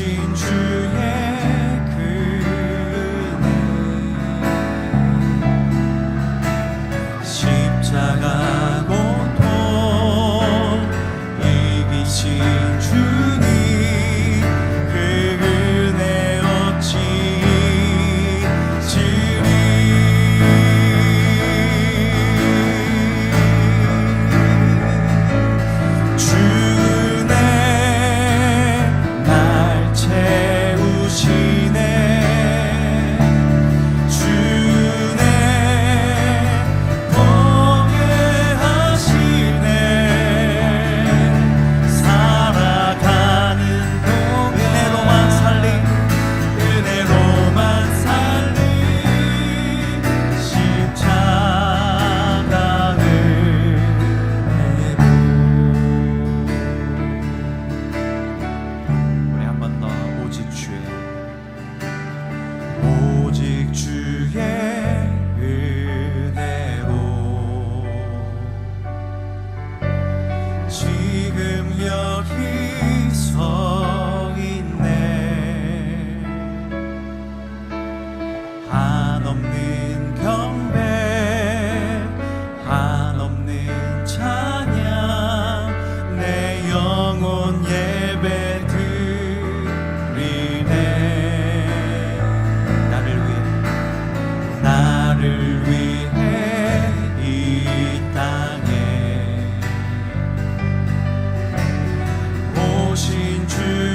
오신 주의 그네 십자가 고통 이기신 주님 그 은혜 어찌 잊으리 주 은혜 날 채우시네 주 은혜 보게 하시네 살아가는 동안 은혜로만 살림 십자가 은혜로 우리 한 번 더 오직 주의 은혜로 지금 여기 서 있네 한없는 경배 한없는 찬양 내 영혼 예배 드리네 나를 위해 이 땅에 오신 주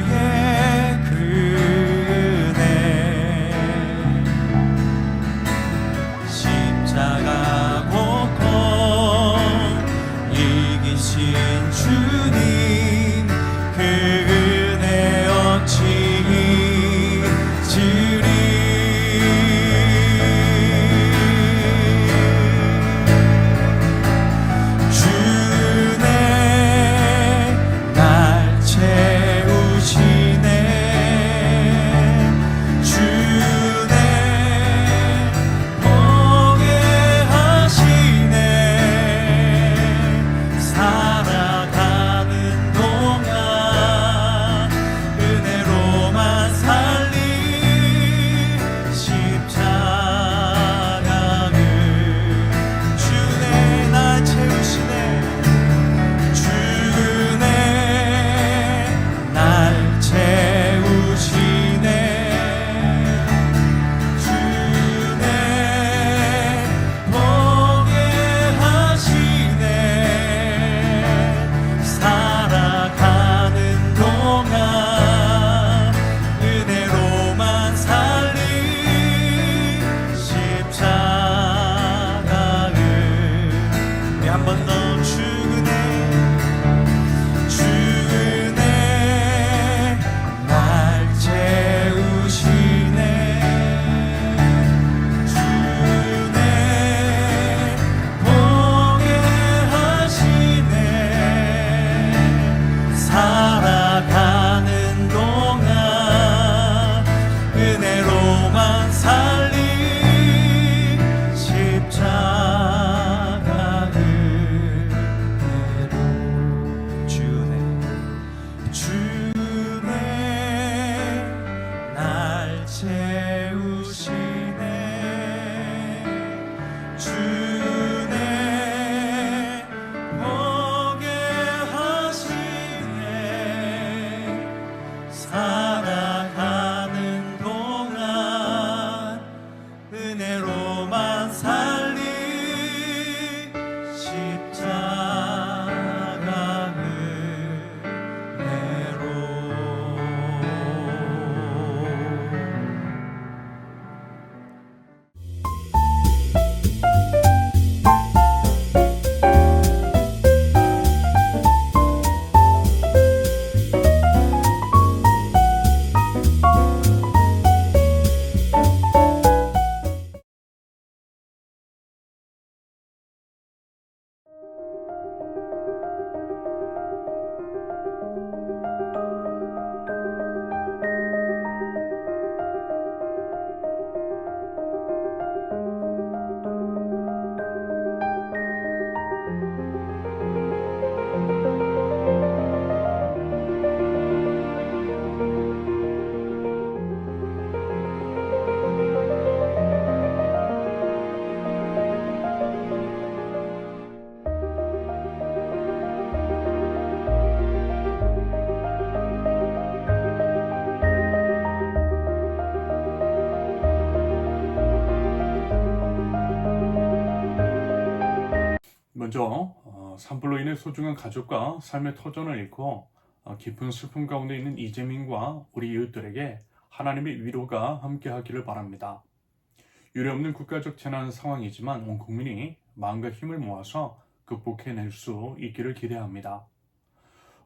먼저 산불로 인해 소중한 가족과 삶의 터전을 잃고 깊은 슬픔 가운데 있는 이재민과 우리 이웃들에게 하나님의 위로가 함께하기를 바랍니다. 유례없는 국가적 재난 상황이지만 온 국민이 마음과 힘을 모아서 극복해낼 수 있기를 기대합니다.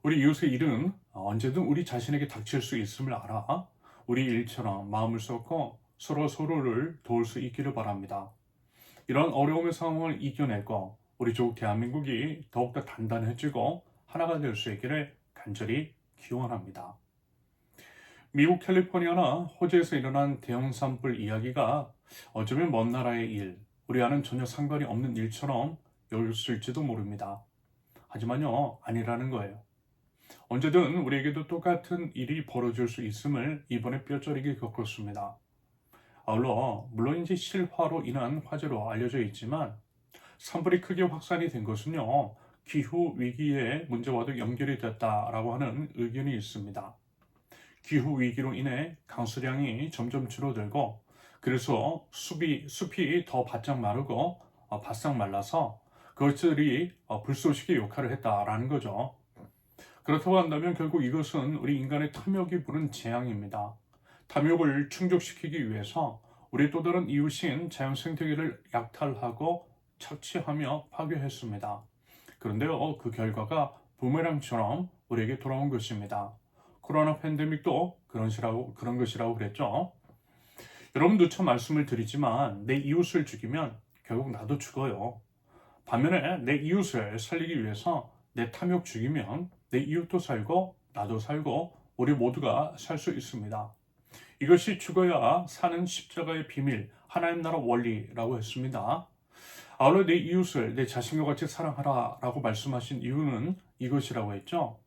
우리 이웃의 일은 언제든 우리 자신에게 닥칠 수 있음을 알아 우리 일처럼 마음을 쏟고 서로를 도울 수 있기를 바랍니다. 이런 어려움의 상황을 이겨내고 우리 조국 대한민국이 더욱더 단단해지고 하나가 될 수 있기를 간절히 기원합니다. 미국 캘리포니아나 호주에서 일어난 대형 산불 이야기가 어쩌면 먼 나라의 일, 우리와는 전혀 상관이 없는 일처럼 여겼을지도 모릅니다. 하지만요, 아니라는 거예요. 언제든 우리에게도 똑같은 일이 벌어질 수 있음을 이번에 뼈저리게 겪었습니다. 아울러 물론 이제 실화로 인한 화재로 알려져 있지만 산불이 크게 확산이 된 것은요, 기후 위기의 문제와도 연결이 됐다라고 하는 의견이 있습니다. 기후 위기로 인해 강수량이 점점 줄어들고 그래서 숲이 더 바짝 마르고 바싹 말라서 그것들이 불쏘시개 역할을 했다라는 거죠. 그렇다고 한다면 결국 이것은 우리 인간의 탐욕이 부른 재앙입니다. 탐욕을 충족시키기 위해서 우리 또 다른 이웃인 자연 생태계를 약탈하고 착취하며 파괴했습니다. 그런데요, 그 결과가 부메랑처럼 우리에게 돌아온 것입니다. 코로나 팬데믹도 그런 것이라고 그랬죠. 여러분도 참 말씀을 드리지만 내 이웃을 죽이면 결국 나도 죽어요. 반면에 내 이웃을 살리기 위해서 내 탐욕 죽이면 내 이웃도 살고 나도 살고 우리 모두가 살 수 있습니다. 이것이 죽어야 사는 십자가의 비밀, 하나님 나라 원리라고 했습니다. 아울러 내 이웃을 내 자신과 같이 사랑하라 라고 말씀하신 이유는 이것이라고 했죠.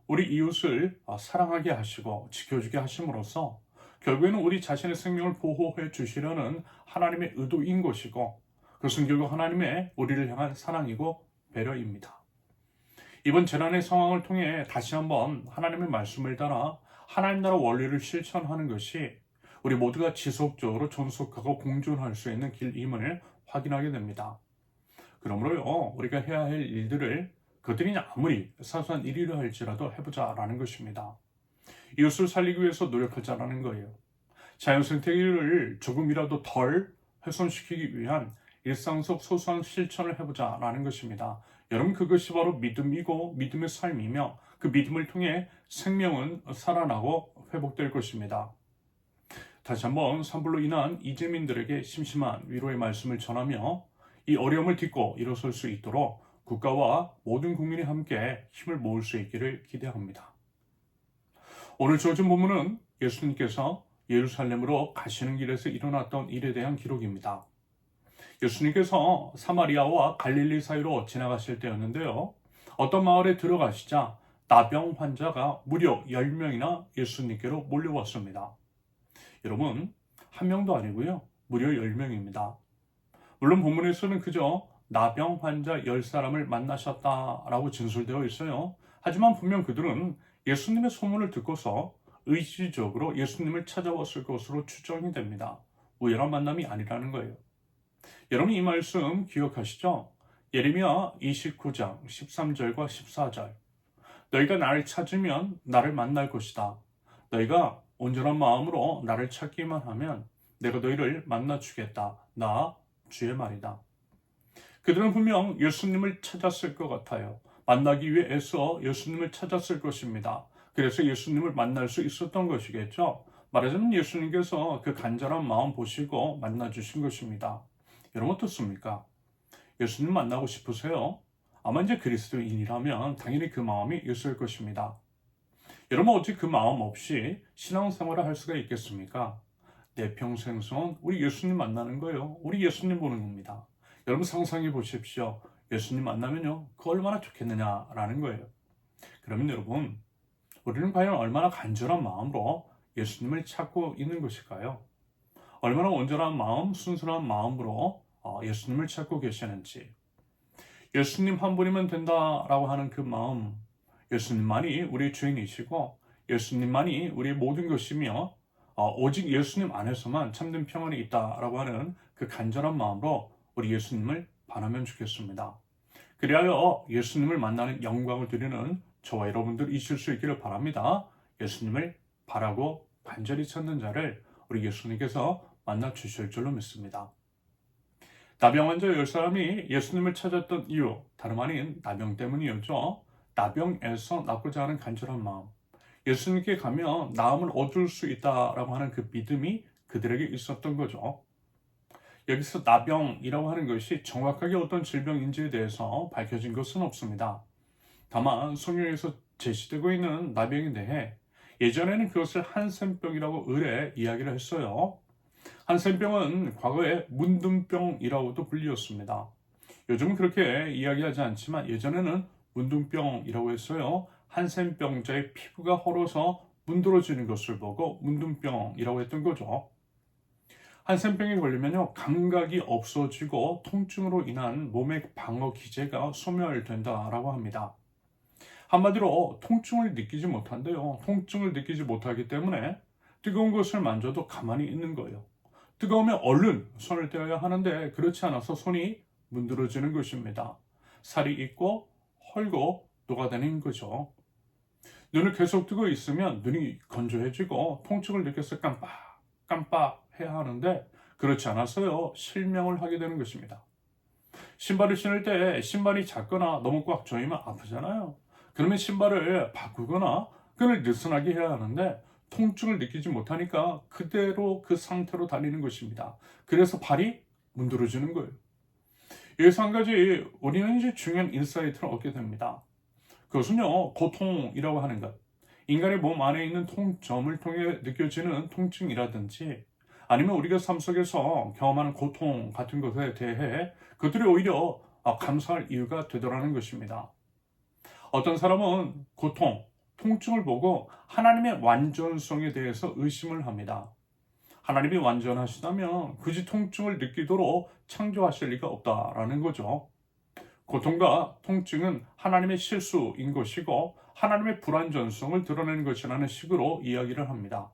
우리 이웃을 사랑하게 하시고 지켜주게 하심으로써 결국에는 우리 자신의 생명을 보호해 주시려는 하나님의 의도인 것이고 그것은 결국 하나님의 우리를 향한 사랑이고 배려입니다. 이번 재난의 상황을 통해 다시 한번 하나님의 말씀을 따라 하나님 나라 원리를 실천하는 것이 우리 모두가 지속적으로 존속하고 공존할 수 있는 길임을 확인하게 됩니다. 그러므로요, 우리가 해야 할 일들을 그들이 아무리 사소한 일이라 할지라도 해보자라는 것입니다. 이웃을 살리기 위해서 노력하자라는 거예요. 자연생태계를 조금이라도 덜 훼손시키기 위한 일상 속 소소한 실천을 해보자라는 것입니다. 여러분, 그것이 바로 믿음이고 믿음의 삶이며 그 믿음을 통해 생명은 살아나고 회복될 것입니다. 다시 한번 산불로 인한 이재민들에게 심심한 위로의 말씀을 전하며 이 어려움을 딛고 일어설 수 있도록 국가와 모든 국민이 함께 힘을 모을 수 있기를 기대합니다. 오늘 주어진 본문은 예수님께서 예루살렘으로 가시는 길에서 일어났던 일에 대한 기록입니다. 예수님께서 사마리아와 갈릴리 사이로 지나가실 때였는데요. 어떤 마을에 들어가시자 나병 환자가 무려 10명이나 예수님께로 몰려왔습니다. 여러분, 한 명도 아니고요. 무려 10명입니다. 물론 본문에서는 그저 나병 환자 10사람을 만나셨다라고 진술되어 있어요. 하지만 분명 그들은 예수님의 소문을 듣고서 의지적으로 예수님을 찾아왔을 것으로 추정이 됩니다. 우연한 만남이 아니라는 거예요. 여러분, 이 말씀 기억하시죠? 예레미야 29장 13절과 14절. 너희가 나를 찾으면 나를 만날 것이다. 너희가 온전한 마음으로 나를 찾기만 하면 내가 너희를 만나주겠다. 나 주의 말이다. 그들은 분명 예수님을 찾았을 것 같아요. 만나기 위해 애써 예수님을 찾았을 것입니다. 그래서 예수님을 만날 수 있었던 것이겠죠. 말하자면 예수님께서 그 간절한 마음 보시고 만나주신 것입니다. 여러분, 어떻습니까? 예수님 만나고 싶으세요? 아마 이제 그리스도인이라면 당연히 그 마음이 있을 것입니다. 여러분, 어찌 그 마음 없이 신앙생활을 할 수가 있겠습니까? 내 평생 son 우리 예수님 만나는 거예요. 우리 예수님 보는 겁니다. 여러분, 상상해 보십시오. 예수님 만나면요, 그 얼마나 좋겠느냐라는 거예요. 그러면 여러분, 우리는 과연 얼마나 간절한 마음으로 예수님을 찾고 있는 것일까요? 얼마나 온전한 마음, 순수한 마음으로 예수님을 찾고 계시는지. 예수님 한 분이면 된다라고 하는 그 마음, 예수님만이 우리의 주인이시고 예수님만이 우리의 모든 것이며 오직 예수님 안에서만 참된 평안이 있다라고 하는 그 간절한 마음으로 우리 예수님을 바라면 좋겠습니다. 그리하여 예수님을 만나는 영광을 드리는 저와 여러분들 이실 수 있기를 바랍니다. 예수님을 바라고 간절히 찾는 자를 우리 예수님께서 만나 주실 줄로 믿습니다. 나병 환자 10사람이 예수님을 찾았던 이유, 다름 아닌 나병 때문이었죠. 나병에서 낫고자 하는 간절한 마음, 예수님께 가면 나음을 얻을 수 있다라고 하는 그 믿음이 그들에게 있었던 거죠. 여기서 나병이라고 하는 것이 정확하게 어떤 질병인지에 대해서 밝혀진 것은 없습니다. 다만 성경에서 제시되고 있는 나병에 대해 예전에는 그것을 한센병이라고 의뢰 이야기를 했어요. 한센병은 과거에 문둥병이라고도 불리었습니다. 요즘은 그렇게 이야기하지 않지만 예전에는 문둥병이라고 했어요. 한센병자의 피부가 헐어서 문드러지는 것을 보고 문둥병이라고 했던 거죠. 한센병에 걸리면요, 감각이 없어지고 통증으로 인한 몸의 방어 기제가 소멸된다라고 합니다. 한마디로 통증을 느끼지 못한대요. 통증을 느끼지 못하기 때문에 뜨거운 것을 만져도 가만히 있는 거예요. 뜨거우면 얼른 손을 떼어야 하는데 그렇지 않아서 손이 문드러지는 것입니다. 살이 있고 헐고 녹아다니는 거죠. 눈을 계속 뜨고 있으면 눈이 건조해지고 통증을 느껴서 깜빡 해야 하는데 그렇지 않아서요, 실명을 하게 되는 것입니다. 신발을 신을 때 신발이 작거나 너무 꽉 조이면 아프잖아요. 그러면 신발을 바꾸거나 끈을 느슨하게 해야 하는데 통증을 느끼지 못하니까 그대로 그 상태로 다니는 것입니다. 그래서 발이 문드러지는 거예요. 여기서 한 가지 우리는 이제 중요한 인사이트를 얻게 됩니다. 그것은요, 고통이라고 하는 것. 인간의 몸 안에 있는 통점을 통해 느껴지는 통증이라든지 아니면 우리가 삶 속에서 경험하는 고통 같은 것에 대해 그들이 오히려 감사할 이유가 되더라는 것입니다. 어떤 사람은 고통, 통증을 보고 하나님의 완전성에 대해서 의심을 합니다. 하나님이 완전하시다면 굳이 통증을 느끼도록 창조하실 리가 없다라는 거죠. 고통과 통증은 하나님의 실수인 것이고 하나님의 불완전성을 드러내는 것이라는 식으로 이야기를 합니다.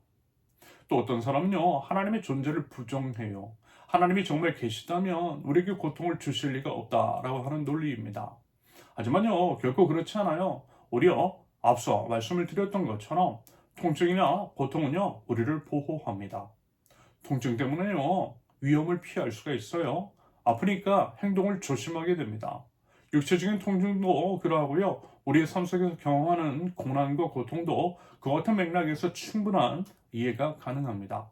또 어떤 사람은요, 하나님의 존재를 부정해요. 하나님이 정말 계시다면 우리에게 고통을 주실 리가 없다라고 하는 논리입니다. 하지만요, 결코 그렇지 않아요. 오히려 앞서 말씀을 드렸던 것처럼 통증이나 고통은요, 우리를 보호합니다. 통증 때문에요, 위험을 피할 수가 있어요. 아프니까 행동을 조심하게 됩니다. 육체적인 통증도 그러하고요, 우리의 삶 속에서 경험하는 고난과 고통도 그 같은 맥락에서 충분한 이해가 가능합니다.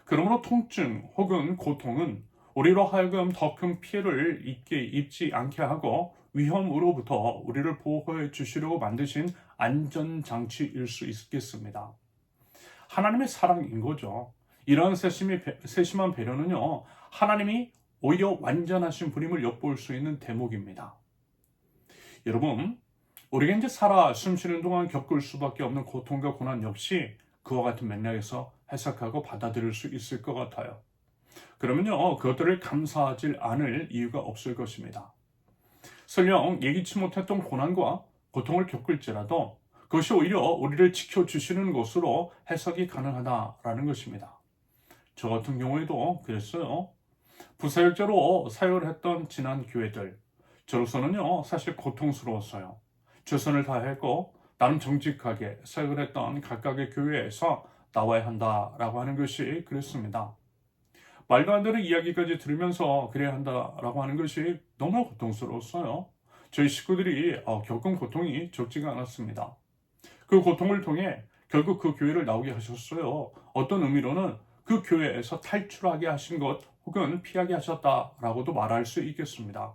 그러므로 통증 혹은 고통은 우리로 하여금 더 큰 피해를 입지 않게 하고 위험으로부터 우리를 보호해 주시려고 만드신 안전장치일 수 있겠습니다. 하나님의 사랑인 거죠. 이런 세심한 배려는요, 하나님이 오히려 완전하신 분임을 엿볼 수 있는 대목입니다. 여러분, 우리가 이제 살아 숨쉬는 동안 겪을 수밖에 없는 고통과 고난 역시 그와 같은 맥락에서 해석하고 받아들일 수 있을 것 같아요. 그러면요, 그것들을 감사하지 않을 이유가 없을 것입니다. 설령 예기치 못했던 고난과 고통을 겪을지라도 그것이 오히려 우리를 지켜주시는 것으로 해석이 가능하다라는 것입니다. 저 같은 경우에도 그랬어요. 부사역자로 사역을 했던 지난 교회들, 저로서는요, 사실 고통스러웠어요. 최선을 다했고 나름 정직하게 사역을 했던 각각의 교회에서 나와야 한다라고 하는 것이 그랬습니다. 말도 안 되는 이야기까지 들으면서 그래야 한다라고 하는 것이 너무 고통스러웠어요. 저희 식구들이 겪은 고통이 적지가 않았습니다. 그 고통을 통해 결국 그 교회를 나오게 하셨어요. 어떤 의미로는 그 교회에서 탈출하게 하신 것 혹은 피하게 하셨다라고도 말할 수 있겠습니다.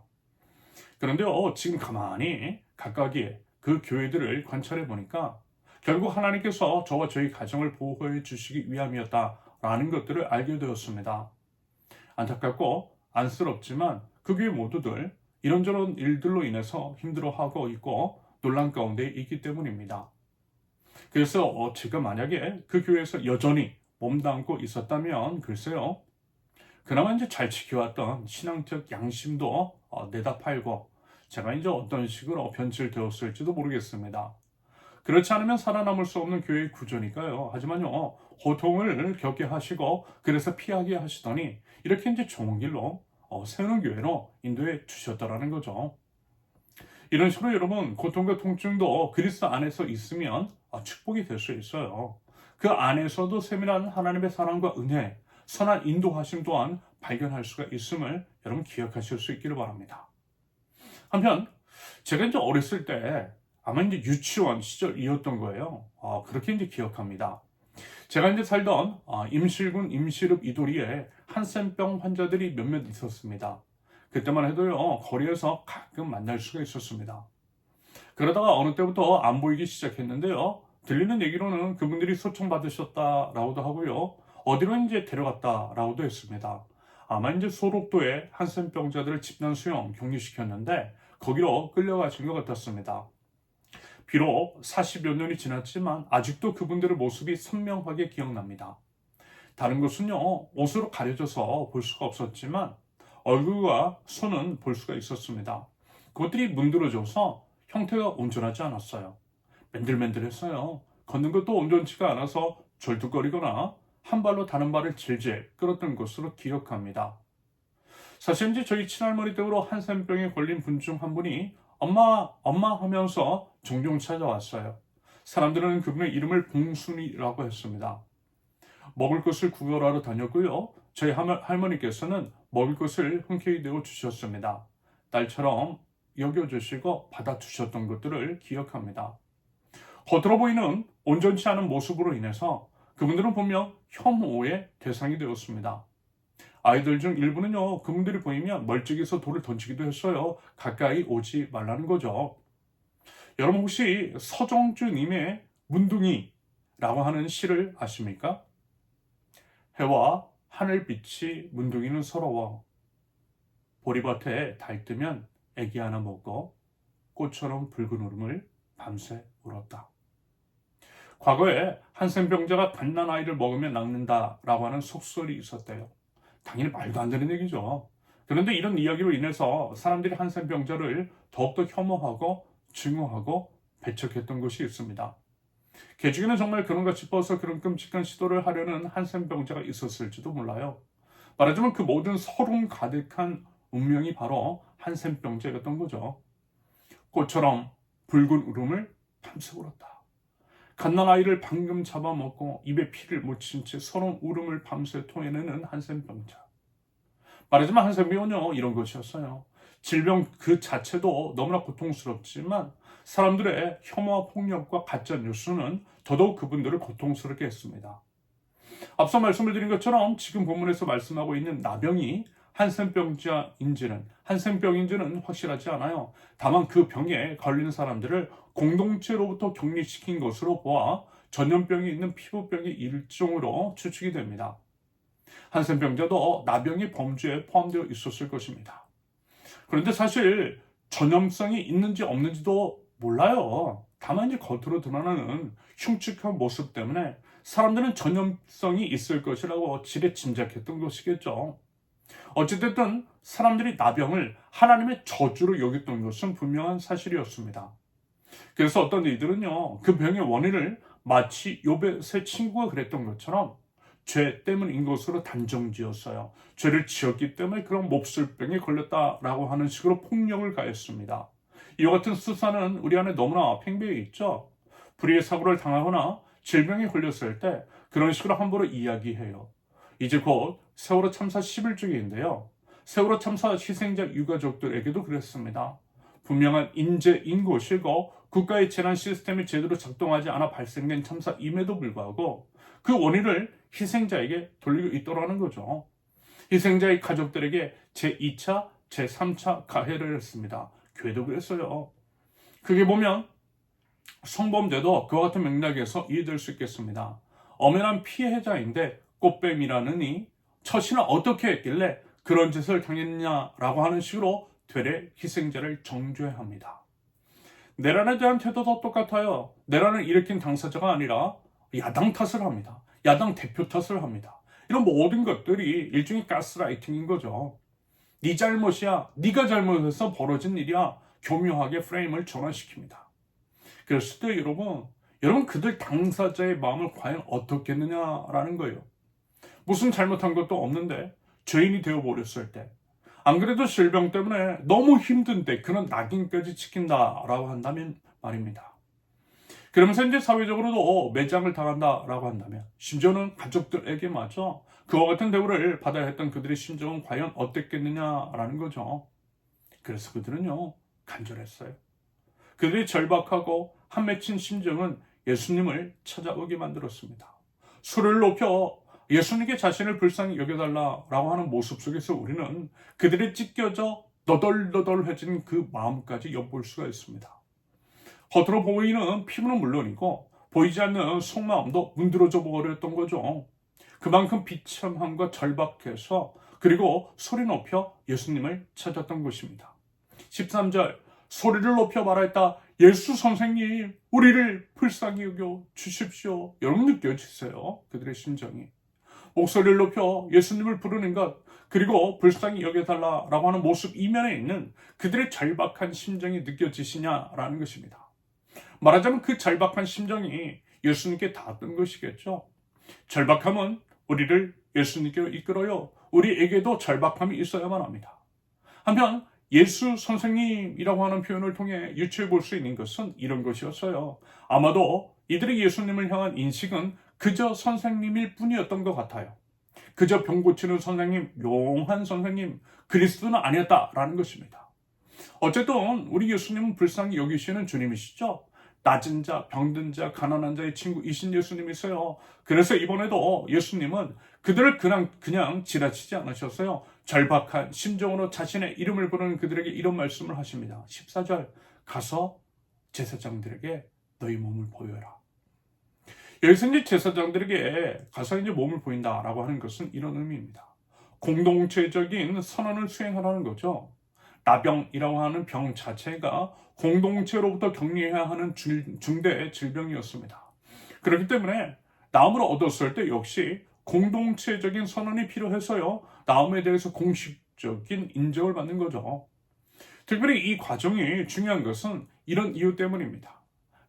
그런데요, 지금 가만히 각각의 그 교회들을 관찰해 보니까 결국 하나님께서 저와 저희 가정을 보호해 주시기 위함이었다라는 것들을 알게 되었습니다. 안타깝고 안쓰럽지만 그 교회 모두들 이런저런 일들로 인해서 힘들어하고 있고 논란 가운데 있기 때문입니다. 그래서 제가 만약에 그 교회에서 여전히 몸담고 있었다면 글쎄요, 그나마 이제 잘 지켜왔던 신앙적 양심도 내다 팔고 제가 이제 어떤 식으로 변질되었을지도 모르겠습니다. 그렇지 않으면 살아남을 수 없는 교회의 구조니까요. 하지만요, 고통을 겪게 하시고 그래서 피하게 하시더니 이렇게 이제 좋은 길로 세우는 교회로 인도해 주셨다라는 거죠. 이런 식으로 여러분 고통과 통증도 그리스도 안에서 있으면 축복이 될 수 있어요. 그 안에서도 세밀한 하나님의 사랑과 은혜, 선한 인도하심 또한 발견할 수가 있음을 여러분 기억하실 수 있기를 바랍니다. 한편 제가 이제 어렸을 때 아마 이제 유치원 시절이었던 거예요. 그렇게 이제 기억합니다. 제가 이제 살던 임실군 임실읍 이도리에 한센병 환자들이 몇몇 있었습니다. 그때만 해도요, 거리에서 가끔 만날 수가 있었습니다. 그러다가 어느 때부터 안 보이기 시작했는데요, 들리는 얘기로는 그분들이 소총받으셨다라고도 하고요, 어디로 이제 데려갔다라고도 했습니다. 아마 이제 소록도에 한센병자들을 집단 수용 격리시켰는데, 거기로 끌려가신 것 같았습니다. 비록 40여 년이 지났지만 아직도 그분들의 모습이 선명하게 기억납니다. 다른 것은요, 옷으로 가려져서 볼 수가 없었지만 얼굴과 손은 볼 수가 있었습니다. 그것들이 문드러져서 형태가 온전하지 않았어요. 맨들맨들했어요. 걷는 것도 온전치가 않아서 절뚝거리거나 한 발로 다른 발을 질질 끌었던 것으로 기억합니다. 사실 이제 저희 친할머니 댁으로 한센병에 걸린 분 중 한 분이 엄마 하면서 종종 찾아왔어요. 사람들은 그분의 이름을 봉순이라고 했습니다. 먹을 것을 구걸하러 다녔고요. 저희 할머니께서는 먹을 것을 흔쾌히 내어 주셨습니다. 딸처럼 여겨주시고 받아주셨던 것들을 기억합니다. 겉으로 보이는 온전치 않은 모습으로 인해서 그분들은 분명 혐오의 대상이 되었습니다. 아이들 중 일부는요, 그분들이 보이면 멀찍이서 돌을 던지기도 했어요. 가까이 오지 말라는 거죠. 여러분 혹시 서정주님의 문둥이라고 하는 시를 아십니까? 해와 하늘빛이 문둥이는 서러워 보리밭에 달 뜨면 애기 하나 먹고 꽃처럼 붉은 울음을 밤새 울었다. 과거에 한센병자가 갓난아이를 먹으면 낫는다라고 하는 속설이 있었대요. 당연히 말도 안 되는 얘기죠. 그런데 이런 이야기로 인해서 사람들이 한센병자를 더욱더 혐오하고 증오하고 배척했던 것이 있습니다. 개중에는 정말 그런가 싶어서 그런 끔찍한 시도를 하려는 한센병자가 있었을지도 몰라요. 말하자면 그 모든 서름 가득한 운명이 바로 한센병자였던 거죠. 꽃처럼 붉은 울음을 밤새 울었다. 갓난아이를 방금 잡아먹고 입에 피를 묻힌 채 서러운 울음을 밤새 토해내는 한센병자. 말하자면 한센병은요, 이런 것이었어요. 질병 그 자체도 너무나 고통스럽지만 사람들의 혐오와 폭력과 가짜 뉴스는 더더욱 그분들을 고통스럽게 했습니다. 앞서 말씀을 드린 것처럼 지금 본문에서 말씀하고 있는 나병이 한센병인지는 확실하지 않아요. 다만 그 병에 걸린 사람들을 공동체로부터 격리시킨 것으로 보아 전염병이 있는 피부병의 일종으로 추측이 됩니다. 한센병자도 나병의 범주에 포함되어 있었을 것입니다. 그런데 사실 전염성이 있는지 없는지도 몰라요. 다만 이제 겉으로 드러나는 흉측한 모습 때문에 사람들은 전염성이 있을 것이라고 지레 짐작했던 것이겠죠. 어찌됐든 사람들이 나병을 하나님의 저주로 여겼던 것은 분명한 사실이었습니다. 그래서 어떤 이들은요, 그 병의 원인을 마치 욥의 세 친구가 그랬던 것처럼 죄 때문인 것으로 단정지었어요. 죄를 지었기 때문에 그런 몹쓸병에 걸렸다라고 하는 식으로 폭력을 가했습니다. 이와 같은 수사는 우리 안에 너무나 팽배해 있죠. 불의의 사고를 당하거나 질병에 걸렸을 때 그런 식으로 함부로 이야기해요. 이제 곧 세월호 참사 10일째인데요. 세월호 참사 희생자 유가족들에게도 그랬습니다. 분명한 인재인 것이고 국가의 재난 시스템이 제대로 작동하지 않아 발생된 참사임에도 불구하고 그 원인을 희생자에게 돌리고 있더라는 거죠. 희생자의 가족들에게 제2차, 제3차 가해를 했습니다. 교회도 그랬어요. 그게 보면 성범죄도 그와 같은 맥락에서 이해될 수 있겠습니다. 엄연한 피해자인데 꽃뱀이라느니 처신을 어떻게 했길래 그런 짓을 당했냐라고 하는 식으로 되레 희생자를 정죄합니다. 내란에 대한 태도도 똑같아요. 내란을 일으킨 당사자가 아니라 야당 탓을 합니다. 야당 대표 탓을 합니다. 이런 모든 것들이 일종의 가스라이팅인 거죠. 네 잘못이야. 네가 잘못해서 벌어진 일이야. 교묘하게 프레임을 전환시킵니다. 그랬을 때 여러분 그들 당사자의 마음을 과연 어떻게 했느냐라는 거예요. 무슨 잘못한 것도 없는데 죄인이 되어버렸을 때 안 그래도 질병 때문에 너무 힘든데 그런 낙인까지 지킨다라고 한다면 말입니다. 그러면서 이제 사회적으로도 매장을 당한다라고 한다면 심지어는 가족들에게마저 그와 같은 대우를 받아야 했던 그들의 심정은 과연 어땠겠느냐라는 거죠. 그래서 그들은요 간절했어요. 그들이 절박하고 한 맺힌 심정은 예수님을 찾아오게 만들었습니다. 소리를 높여 예수님께 자신을 불쌍히 여겨달라라고 하는 모습 속에서 우리는 그들이 찢겨져 너덜너덜해진 그 마음까지 엿볼 수가 있습니다. 겉으로 보이는 피부는 물론이고 보이지 않는 속마음도 문드러져 버렸던 거죠. 그만큼 비참함과 절박해서 그리고 소리 높여 예수님을 찾았던 것입니다. 13절 소리를 높여 말했다. 예수 선생님 우리를 불쌍히 여겨 주십시오. 여러분 느껴지세요? 그들의 심정이. 목소리를 높여 예수님을 부르는 것 그리고 불쌍히 여겨달라고 하는 모습 이면에 있는 그들의 절박한 심정이 느껴지시냐라는 것입니다. 말하자면 그 절박한 심정이 예수님께 닿았던 것이겠죠. 절박함은 우리를 예수님께로 이끌어요. 우리에게도 절박함이 있어야만 합니다. 한편 예수 선생님이라고 하는 표현을 통해 유추해 볼 수 있는 것은 이런 것이었어요. 아마도 이들의 예수님을 향한 인식은 그저 선생님일 뿐이었던 것 같아요. 그저 병 고치는 선생님, 용한 선생님, 그리스도는 아니었다라는 것입니다. 어쨌든 우리 예수님은 불쌍히 여기시는 주님이시죠. 낮은 자, 병든 자, 가난한 자의 친구이신 예수님이세요. 그래서 이번에도 예수님은 그들을 그냥 지나치지 않으셨어요. 절박한 심정으로 자신의 이름을 부르는 그들에게 이런 말씀을 하십니다. 14절 가서 제사장들에게 너희 몸을 보여라. 여기서 이제 제사장들에게 가서 이제 몸을 보인다라고 하는 것은 이런 의미입니다. 공동체적인 선언을 수행하라는 거죠. 나병이라고 하는 병 자체가 공동체로부터 격리해야 하는 중대 질병이었습니다. 그렇기 때문에 나음을 얻었을 때 역시 공동체적인 선언이 필요해서요. 나음에 대해서 공식적인 인정을 받는 거죠. 특별히 이 과정이 중요한 것은 이런 이유 때문입니다.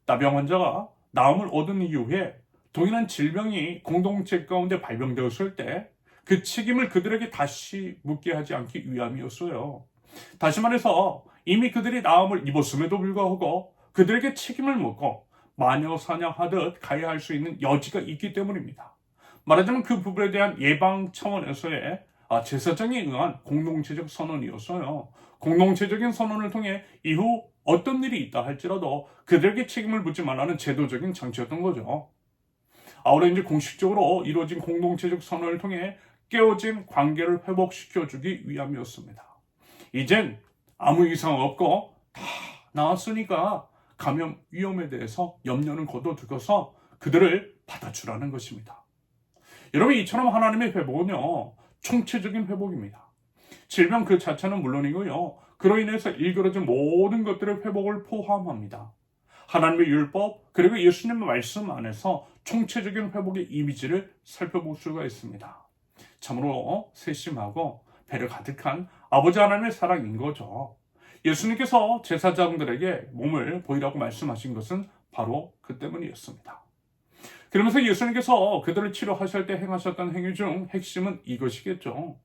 나병 환자가 나음을 얻은 이후에 동일한 질병이 공동체 가운데 발병되었을 때 그 책임을 그들에게 다시 묻게 하지 않기 위함이었어요. 다시 말해서 이미 그들이 나음을 입었음에도 불구하고 그들에게 책임을 묻고 마녀 사냥하듯 가야 할 수 있는 여지가 있기 때문입니다. 말하자면 그 부분에 대한 예방 차원에서의 제사장에 의한 공동체적 선언이었어요. 공동체적인 선언을 통해 이후 어떤 일이 있다 할지라도 그들에게 책임을 묻지 말라는 제도적인 장치였던 거죠. 아울러 이제 공식적으로 이루어진 공동체적 선언을 통해 깨어진 관계를 회복시켜주기 위함이었습니다. 이젠 아무 이상 없고 다 나았으니까 감염 위험에 대해서 염려는 거둬두고서 그들을 받아주라는 것입니다. 여러분 이처럼 하나님의 회복은요 총체적인 회복입니다. 질병 그 자체는 물론이고요 그로 인해서 일그러진 모든 것들의 회복을 포함합니다. 하나님의 율법 그리고 예수님의 말씀 안에서 총체적인 회복의 이미지를 살펴볼 수가 있습니다. 참으로 세심하고 배려 가득한 아버지 하나님의 사랑인 거죠. 예수님께서 제사장들에게 몸을 보이라고 말씀하신 것은 바로 그 때문이었습니다. 그러면서 예수님께서 그들을 치료하실 때 행하셨던 행위 중 핵심은 이것이겠죠.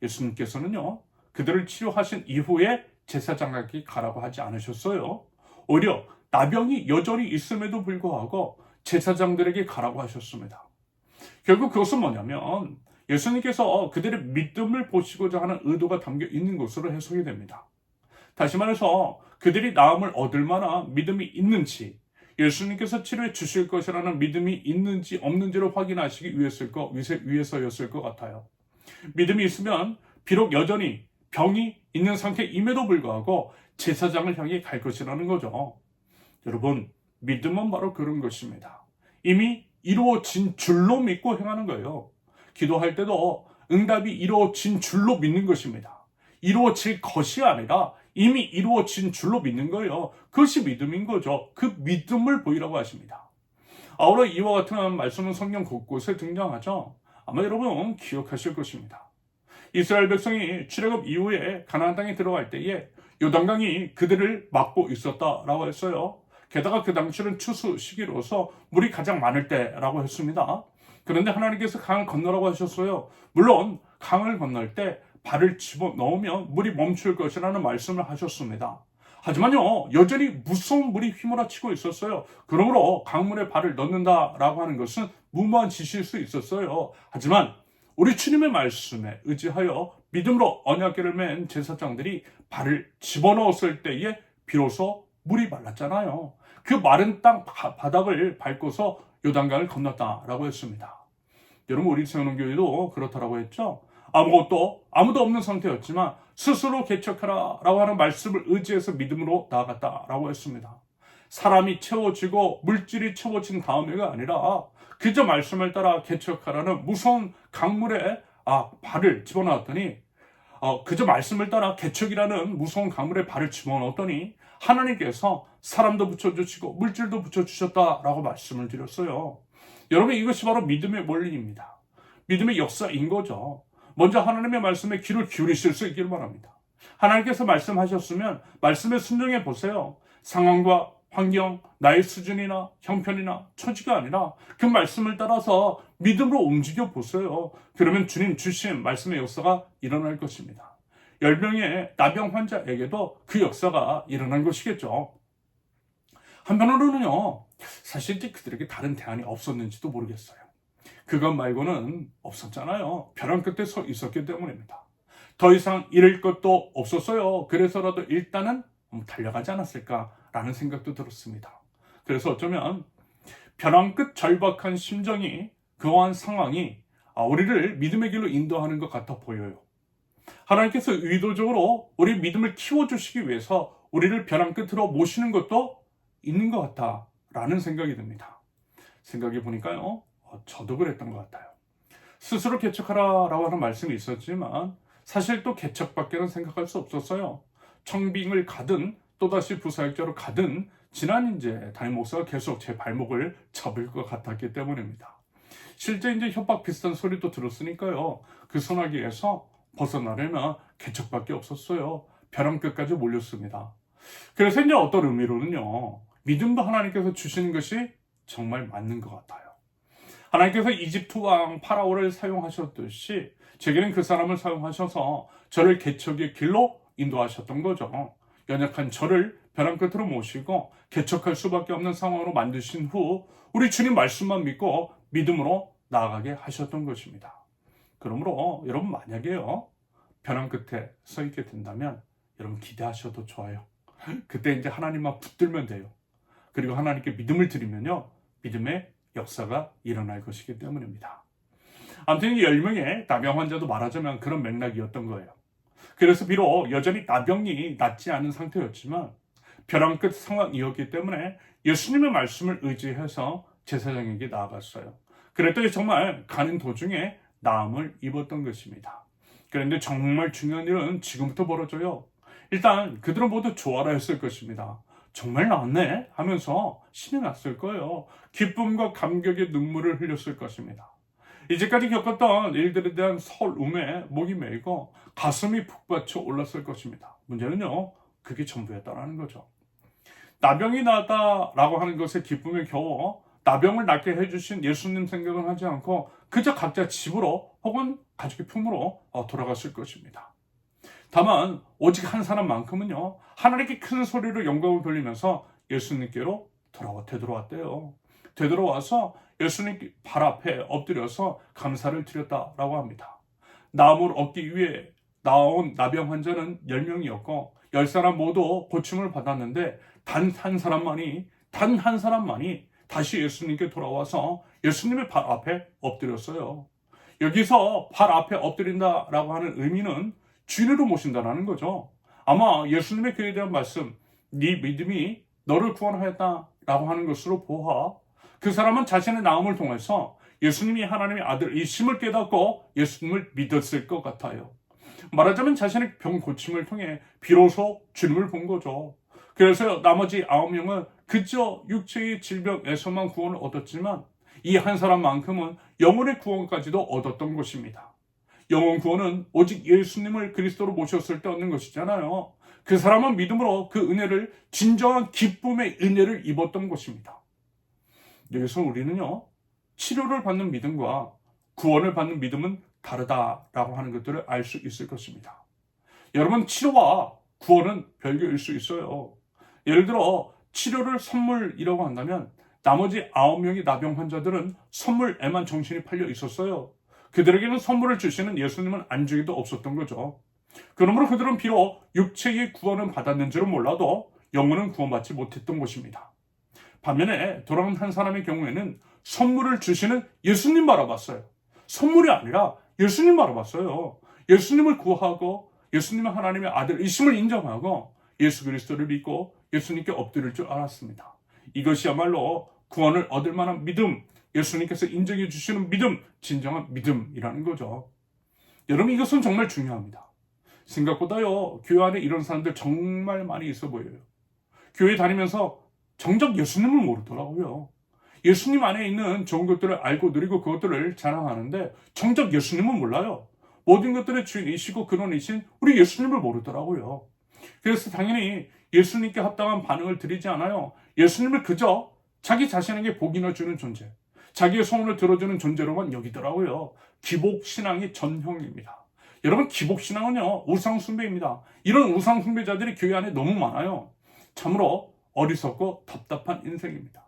예수님께서는요, 그들을 치료하신 이후에 제사장에게 가라고 하지 않으셨어요. 오히려 나병이 여전히 있음에도 불구하고 제사장들에게 가라고 하셨습니다. 결국 그것은 뭐냐면 예수님께서 그들의 믿음을 보시고자 하는 의도가 담겨 있는 것으로 해석이 됩니다. 다시 말해서 그들이 나음을 얻을 만한 믿음이 있는지 예수님께서 치료해 주실 것이라는 믿음이 있는지 없는지를 확인하시기 위해서였을 것 같아요. 믿음이 있으면 비록 여전히 병이 있는 상태임에도 불구하고 제사장을 향해 갈 것이라는 거죠. 여러분, 믿음은 바로 그런 것입니다. 이미 이루어진 줄로 믿고 행하는 거예요. 기도할 때도 응답이 이루어진 줄로 믿는 것입니다. 이루어질 것이 아니라 이미 이루어진 줄로 믿는 거예요. 그것이 믿음인 거죠. 그 믿음을 보이라고 하십니다. 아울러 이와 같은 말씀은 성경 곳곳에 등장하죠. 아마 여러분 기억하실 것입니다. 이스라엘 백성이 출애굽 이후에 가나안 땅에 들어갈 때에 요단강이 그들을 막고 있었다라고 했어요. 게다가 그 당시는 추수 시기로서 물이 가장 많을 때라고 했습니다. 그런데 하나님께서 강을 건너라고 하셨어요. 물론 강을 건널 때 발을 집어넣으면 물이 멈출 것이라는 말씀을 하셨습니다. 하지만요, 여전히 무서운 물이 휘몰아치고 있었어요. 그러므로 강물에 발을 넣는다라고 하는 것은 무모한 짓일 수 있었어요. 하지만 우리 주님의 말씀에 의지하여 믿음으로 언약궤를 맨 제사장들이 발을 집어넣었을 때에 비로소 물이 말랐잖아요. 그 마른 땅 바닥을 밟고서 요단강을 건넜다라고 했습니다. 여러분, 우리 세운교회도 그렇다라고 했죠. 아무도 없는 상태였지만 스스로 개척하라라고 하는 말씀을 의지해서 믿음으로 나아갔다라고 했습니다. 사람이 채워지고 물질이 채워진 다음에가 아니라 그저 말씀을 따라 개척하라는 무서운 강물에 발을 집어넣었더니 그저 말씀을 따라 개척이라는 무서운 강물에 발을 집어넣었더니 하나님께서 사람도 붙여주시고 물질도 붙여주셨다라고 말씀을 드렸어요. 여러분, 이것이 바로 믿음의 원리입니다. 믿음의 역사인 거죠. 먼저 하나님의 말씀에 귀를 기울이실 수 있길 바랍니다. 하나님께서 말씀하셨으면 말씀에 순종해 보세요. 상황과 환경, 나의 수준이나 형편이나 처지가 아니라 그 말씀을 따라서 믿음으로 움직여 보세요. 그러면 주님 주신 말씀의 역사가 일어날 것입니다. 10명의 나병 환자에게도 그 역사가 일어난 것이겠죠. 한편으로는요, 사실 그들에게 다른 대안이 없었는지도 모르겠어요. 그것 말고는 없었잖아요. 벼랑 끝에 서 있었기 때문입니다. 더 이상 잃을 것도 없었어요. 그래서라도 일단은 달려가지 않았을까라는 생각도 들었습니다. 그래서 어쩌면 벼랑 끝 절박한 심정이, 그러한 상황이 우리를 믿음의 길로 인도하는 것 같아 보여요. 하나님께서 의도적으로 우리 믿음을 키워주시기 위해서 우리를 벼랑 끝으로 모시는 것도 있는 것 같다라는 생각이 듭니다. 생각해 보니까요, 저도 그랬던 것 같아요. 스스로 개척하라라고 하는 말씀이 있었지만 사실 또 개척밖에는 생각할 수 없었어요. 청빙을 가든 또다시 부사역자로 가든 지난 담임 목사가 계속 제 발목을 잡을 것 같았기 때문입니다. 실제 협박 비슷한 소리도 들었으니까요, 그 소나기에서 벗어나려면 개척밖에 없었어요. 벼랑 끝까지 몰렸습니다. 그래서 어떤 의미로는요, 믿음도 하나님께서 주시는 것이 정말 맞는 것 같아요. 하나님께서 이집트 왕 파라오를 사용하셨듯이 제게는 그 사람을 사용하셔서 저를 개척의 길로 인도하셨던 거죠. 연약한 저를 벼랑 끝으로 모시고 개척할 수밖에 없는 상황으로 만드신 후 우리 주님 말씀만 믿고 믿음으로 나아가게 하셨던 것입니다. 그러므로 여러분, 만약에요, 벼랑 끝에 서 있게 된다면 여러분 기대하셔도 좋아요. 그때 하나님만 붙들면 돼요. 그리고 하나님께 믿음을 드리면요, 믿음의 역사가 일어날 것이기 때문입니다. 아무튼 이 10명의 나병 환자도 말하자면 그런 맥락이었던 거예요. 그래서 비록 여전히 나병이 낫지 않은 상태였지만 벼랑 끝 상황이었기 때문에 예수님의 말씀을 의지해서 제사장에게 나아갔어요. 그랬더니 정말 가는 도중에 나음을 입었던 것입니다. 그런데 정말 중요한 일은 지금부터 벌어져요. 일단 그들은 모두 좋아라 했을 것입니다. 정말 나았네 하면서 신이 났을 거예요. 기쁨과 감격의 눈물을 흘렸을 것입니다. 이제까지 겪었던 일들에 대한 설움에 목이 메이고 가슴이 북받쳐 올랐을 것입니다. 문제는요, 그게 전부였다라는 거죠. 나병이 나다라고 하는 것에 기쁨에 겨워 나병을 낫게 해주신 예수님 생각을 하지 않고 그저 각자 집으로 혹은 가족의 품으로 돌아갔을 것입니다. 다만 오직 한 사람만큼은요, 하나님께 큰 소리로 영광을 돌리면서 예수님께로 되돌아왔대요. 되돌아와서 예수님 발 앞에 엎드려서 감사를 드렸다라고 합니다. 나음을 얻기 위해 나온 나병 환자는 10명이었고 10사람 모두 고침을 받았는데 단 한 사람만이 다시 예수님께 돌아와서 예수님의 발 앞에 엎드렸어요. 여기서 발 앞에 엎드린다라고 하는 의미는 주인으로 모신다라는 거죠. 아마 예수님의 그에 대한 말씀, 네 믿음이 너를 구원하였다라고 하는 것으로 보아 그 사람은 자신의 나음을 통해서 예수님이 하나님의 아들이심을 깨닫고 예수님을 믿었을 것 같아요. 말하자면 자신의 병 고침을 통해 비로소 주님을 본 거죠. 그래서 나머지 9명은 그저 육체의 질병에서만 구원을 얻었지만 이 한 사람만큼은 영혼의 구원까지도 얻었던 것입니다. 영혼 구원은 오직 예수님을 그리스도로 모셨을 때 얻는 것이잖아요. 그 사람은 믿음으로 그 은혜를, 진정한 기쁨의 은혜를 입었던 것입니다. 여기서 우리는요, 치료를 받는 믿음과 구원을 받는 믿음은 다르다라고 하는 것들을 알 수 있을 것입니다. 여러분, 치료와 구원은 별개일 수 있어요. 예를 들어 치료를 선물이라고 한다면 나머지 9명의 나병 환자들은 선물에만 정신이 팔려 있었어요. 그들에게는 선물을 주시는 예수님은 안중에도 없었던 거죠. 그러므로 그들은 비록 육체의 구원은 받았는지는 몰라도 영혼은 구원받지 못했던 것입니다. 반면에 돌아온 한 사람의 경우에는 선물을 주시는 예수님 바라봤어요. 선물이 아니라 예수님 바라봤어요. 예수님을 구하고 예수님은 하나님의 아들이심을 인정하고 예수 그리스도를 믿고 예수님께 엎드릴 줄 알았습니다. 이것이야말로 구원을 얻을 만한 믿음, 예수님께서 인정해 주시는 믿음, 진정한 믿음이라는 거죠. 여러분, 이것은 정말 중요합니다. 생각보다요, 교회 안에 이런 사람들 정말 많이 있어 보여요. 교회 다니면서 정작 예수님을 모르더라고요. 예수님 안에 있는 좋은 것들을 알고 누리고 그것들을 자랑하는데 정작 예수님은 몰라요. 모든 것들의 주인이시고 근원이신 우리 예수님을 모르더라고요. 그래서 당연히 예수님께 합당한 반응을 드리지 않아요. 예수님을 그저 자기 자신에게 복인을 주는 존재, 자기의 소원을 들어주는 존재로만 여기더라고요. 기복신앙의 전형입니다. 여러분, 기복신앙은요, 우상숭배입니다. 이런 우상숭배자들이 교회 안에 너무 많아요. 참으로 어리석고 답답한 인생입니다.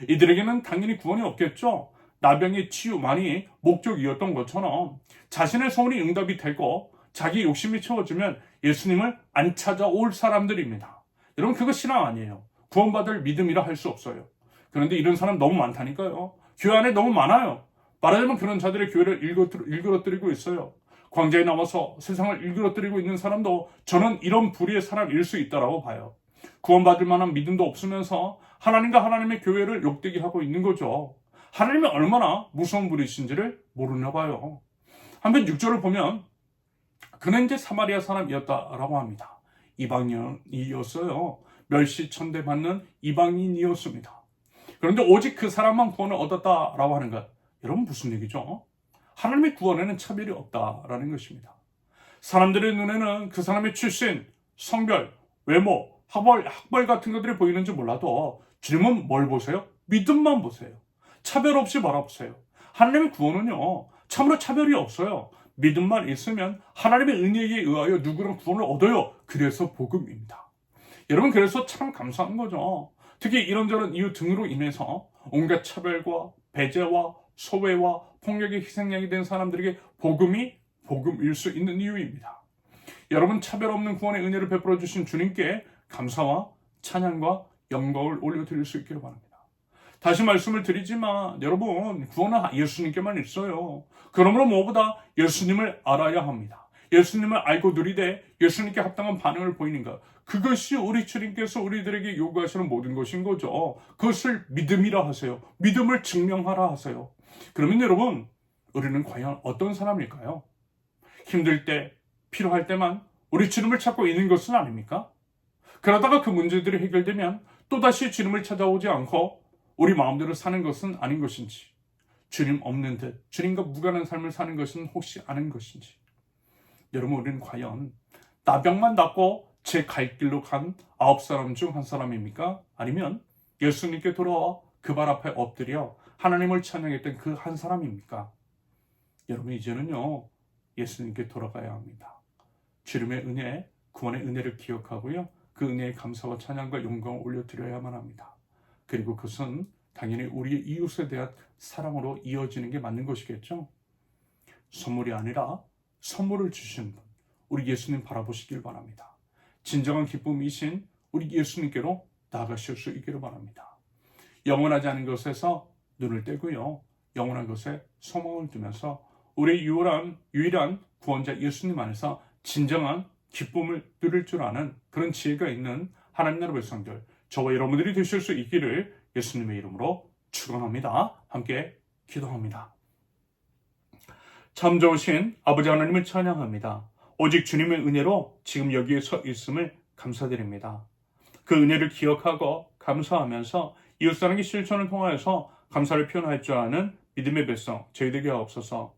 이들에게는 당연히 구원이 없겠죠. 나병의 치유만이 목적이었던 것처럼 자신의 소원이 응답이 되고 자기 욕심이 채워지면 예수님을 안 찾아올 사람들입니다. 여러분, 그거 신앙 아니에요. 구원받을 믿음이라 할 수 없어요. 그런데 이런 사람 너무 많다니까요. 교회 안에 너무 많아요. 말하자면 그런 자들의 교회를 일그러뜨리고 있어요. 광자에 나와서 세상을 일그러뜨리고 있는 사람도 저는 이런 부류의 사람일 수 있다고 봐요. 구원받을 만한 믿음도 없으면서 하나님과 하나님의 교회를 욕되게 하고 있는 거죠. 하나님이 얼마나 무서운 분이신지를 모르나 봐요. 한편 6절을 보면 그는 이제 사마리아 사람이었다라고 합니다. 이방인이었어요. 멸시천대 받는 이방인이었습니다. 그런데 오직 그 사람만 구원을 얻었다라고 하는 것, 여러분 무슨 얘기죠? 하나님의 구원에는 차별이 없다라는 것입니다. 사람들의 눈에는 그 사람의 출신, 성별, 외모, 학벌 같은 것들이 보이는지 몰라도 주님은 뭘 보세요? 믿음만 보세요. 차별 없이 바라보세요. 하나님의 구원은요, 참으로 차별이 없어요. 믿음만 있으면 하나님의 은혜에 의하여 누구나 구원을 얻어요. 그래서 복음입니다. 여러분, 그래서 참 감사한 거죠. 특히 이런저런 이유 등으로 인해서 온갖 차별과 배제와 소외와 폭력의 희생양이 된 사람들에게 복음이 복음일 수 있는 이유입니다. 여러분, 차별 없는 구원의 은혜를 베풀어 주신 주님께 감사와 찬양과 영광을 올려드릴 수 있기를 바랍니다. 다시 말씀을 드리지만 여러분, 구원은 예수님께만 있어요. 그러므로 무엇보다 예수님을 알아야 합니다. 예수님을 알고 누리되 예수님께 합당한 반응을 보이는 것, 그것이 우리 주님께서 우리들에게 요구하시는 모든 것인 거죠. 그것을 믿음이라 하세요. 믿음을 증명하라 하세요. 그러면 여러분, 우리는 과연 어떤 사람일까요? 힘들 때, 필요할 때만 우리 주님을 찾고 있는 것은 아닙니까? 그러다가 그 문제들이 해결되면 또다시 주님을 찾아오지 않고 우리 마음대로 사는 것은 아닌 것인지, 주님 없는 듯 주님과 무관한 삶을 사는 것은 혹시 아는 것인지, 여러분, 우리는 과연 나병만 낫고 제 갈 길로 간 9사람 중 한 사람입니까? 아니면 예수님께 돌아와 그 발 앞에 엎드려 하나님을 찬양했던 그 한 사람입니까? 여러분, 이제는요, 예수님께 돌아가야 합니다. 주님의 은혜, 구원의 은혜를 기억하고요, 그 은혜의 감사와 찬양과 영광을 올려드려야만 합니다. 그리고 그것은 당연히 우리의 이웃에 대한 사랑으로 이어지는 게 맞는 것이겠죠? 선물이 아니라 선물을 주신 분, 우리 예수님 바라보시길 바랍니다. 진정한 기쁨이신 우리 예수님께로 나아가실 수 있기를 바랍니다. 영원하지 않은 것에서 눈을 떼고요, 영원한 것에 소망을 두면서 우리의 유일한 구원자 예수님 안에서 진정한 기쁨을 누릴 줄 아는 그런 지혜가 있는 하나님 나라 백성들, 저와 여러분들이 되실 수 있기를 예수님의 이름으로 축원합니다. 함께 기도합니다. 참 좋으신 아버지 하나님을 찬양합니다. 오직 주님의 은혜로 지금 여기에 서 있음을 감사드립니다. 그 은혜를 기억하고 감사하면서 이웃사랑의 실천을 통하여서 감사를 표현할 줄 아는 믿음의 백성 저희 되게 하옵소서.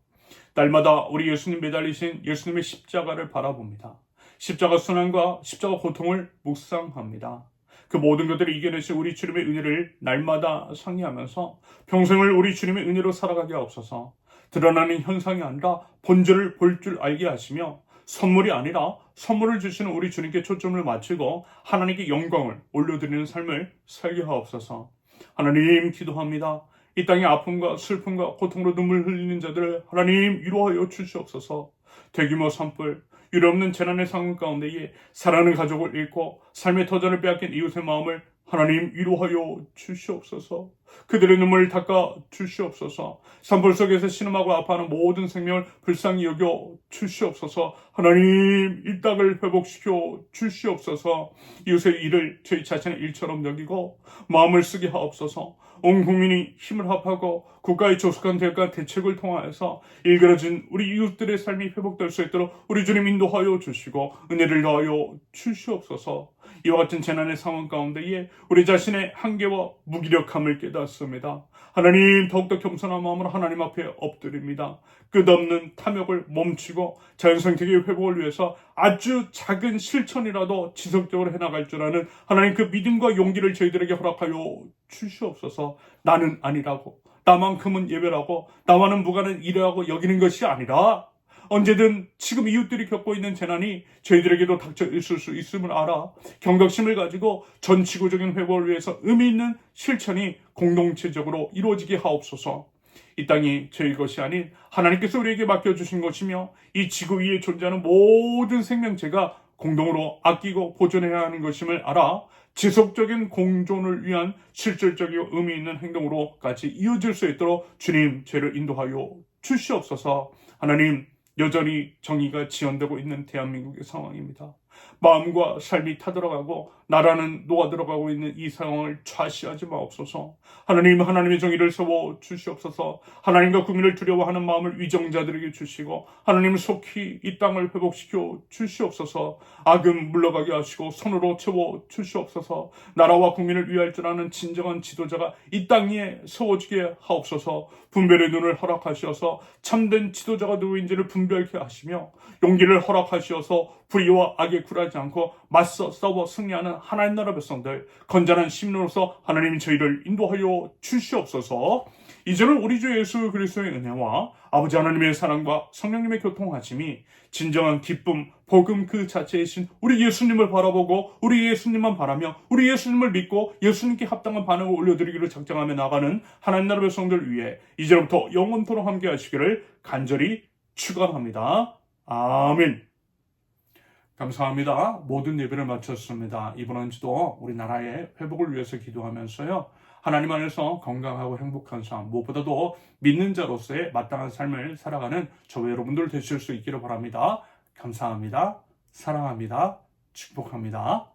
날마다 우리 예수님 매달리신 예수님의 십자가를 바라봅니다. 십자가 순환과 십자가 고통을 묵상합니다. 그 모든 것들을 이겨내신 우리 주님의 은혜를 날마다 상기하면서 평생을 우리 주님의 은혜로 살아가게 하옵소서. 드러나는 현상이 아니라 본질을 볼 줄 알게 하시며 선물이 아니라 선물을 주시는 우리 주님께 초점을 맞추고 하나님께 영광을 올려드리는 삶을 살게 하옵소서. 하나님 기도합니다. 이 땅의 아픔과 슬픔과 고통으로 눈물 흘리는 자들을 하나님 위로하여 주시옵소서. 대규모 산불, 유례없는 재난의 상황 가운데에 사랑하는 가족을 잃고 삶의 터전을 빼앗긴 이웃의 마음을 하나님 위로하여 주시옵소서. 그들의 눈물을 닦아 주시옵소서. 산불 속에서 신음하고 아파하는 모든 생명을 불쌍히 여겨 주시옵소서. 하나님 이 땅을 회복시켜 주시옵소서. 이웃의 일을 저희 자신의 일처럼 여기고 마음을 쓰게 하옵소서. 온 국민이 힘을 합하고 국가의 조속한 대책을 통하여서 일그러진 우리 이웃들의 삶이 회복될 수 있도록 우리 주님 인도하여 주시고 은혜를 더하여 주시옵소서. 이와 같은 재난의 상황 가운데에 우리 자신의 한계와 무기력함을 깨닫습니다. 하나님 더욱더 겸손한 마음으로 하나님 앞에 엎드립니다. 끝없는 탐욕을 멈추고 자연생태계의 회복을 위해서 아주 작은 실천이라도 지속적으로 해나갈 줄 아는 하나님 그 믿음과 용기를 저희들에게 허락하여 주시옵소서. 나는 아니라고, 나만큼은 예외라고, 나와는 무관한 일이라고 여기는 것이 아니라 언제든 지금 이웃들이 겪고 있는 재난이 저희들에게도 닥쳐 있을 수 있음을 알아 경각심을 가지고 전 지구적인 회복을 위해서 의미 있는 실천이 공동체적으로 이루어지게 하옵소서. 이 땅이 저희 것이 아닌 하나님께서 우리에게 맡겨주신 것이며 이 지구 위에 존재하는 모든 생명체가 공동으로 아끼고 보존해야 하는 것임을 알아 지속적인 공존을 위한 실질적이고 의미 있는 행동으로까지 이어질 수 있도록 주님 저희를 인도하여 주시옵소서. 하나님 여전히 정의가 지연되고 있는 대한민국의 상황입니다. 마음과 삶이 타들어가고 나라는 녹아들어가고 있는 이 상황을 좌시하지 마옵소서. 하나님 하나님의 정의를 세워 주시옵소서. 하나님과 국민을 두려워하는 마음을 위정자들에게 주시고 하나님 속히 이 땅을 회복시켜 주시옵소서. 악은 물러가게 하시고 손으로 채워 주시옵소서. 나라와 국민을 위할 줄 아는 진정한 지도자가 이 땅 위에 세워지게 하옵소서. 분별의 눈을 허락하시어서 참된 지도자가 누구인지를 분별케 하시며 용기를 허락하시어서 불의와 악에 굴하지 않고 맞서 싸워 승리하는 하나님 나라 백성들 건전한 시민으로서 하나님 저희를 인도하여 주시옵소서. 이제는 우리 주 예수 그리스도의 은혜와 아버지 하나님의 사랑과 성령님의 교통하심이 진정한 기쁨, 복음 그 자체이신 우리 예수님을 바라보고 우리 예수님만 바라며 우리 예수님을 믿고 예수님께 합당한 반응을 올려드리기를 작정하며 나가는 하나님 나라 백성들 위해 이제부터 영원토록 함께 하시기를 간절히 축원합니다. 아멘. 감사합니다. 모든 예배를 마쳤습니다. 이번 한 주도 우리나라의 회복을 위해서 기도하면서요. 하나님 안에서 건강하고 행복한 삶, 무엇보다도 믿는 자로서의 마땅한 삶을 살아가는 저와 여러분들 되실 수 있기를 바랍니다. 감사합니다. 사랑합니다. 축복합니다.